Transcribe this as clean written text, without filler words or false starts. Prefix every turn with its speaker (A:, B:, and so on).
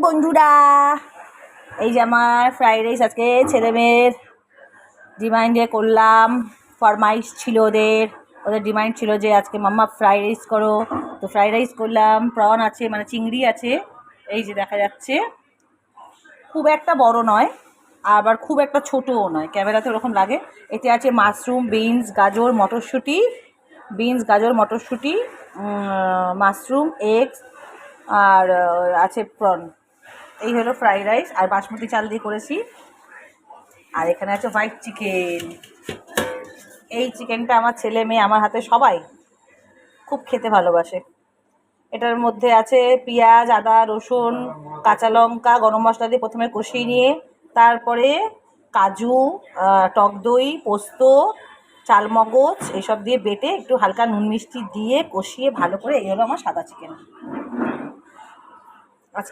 A: বন্ধুরা, এই যে আমার ফ্রাইড রাইস আজকে ছেলে মেয়ের ডিমান্ডে করলাম। ফরমাইশ ছিল ওদের ডিমান্ড ছিল যে আজকে মাম্মা ফ্রাইড রাইস করো, তো ফ্রাইড রাইস করলাম। প্রন আছে, মানে চিংড়ি আছে, এই যে দেখা যাচ্ছে। খুব একটা বড় নয়, আবার খুব একটা ছোটও নয়, ক্যামেরাতে ওরকম লাগে। এতে আছে মাশরুম, বিনস, গাজর, মটরশুঁটি, মাশরুম, এগস, আর আছে প্রন। এই হলো ফ্রাইড রাইস, আর বাসমতি চাল দিয়ে করেছি। আর এখানে আছে হোয়াইট চিকেন। এই চিকেনটা আমার ছেলে মেয়ে, আমার হাতে সবাই খুব খেতে ভালোবাসে। এটার মধ্যে আছে পেঁয়াজ, আদা, রসুন, কাঁচা লঙ্কা, গরম মশলা দিয়ে প্রথমে কষিয়ে নিয়ে তারপরে কাজু, টক দই, পোস্ত, চালমগজ এসব দিয়ে বেটে একটু হালকা নুন মিষ্টি দিয়ে কষিয়ে ভালো করে, এই হলো আমার সাদা চিকেন।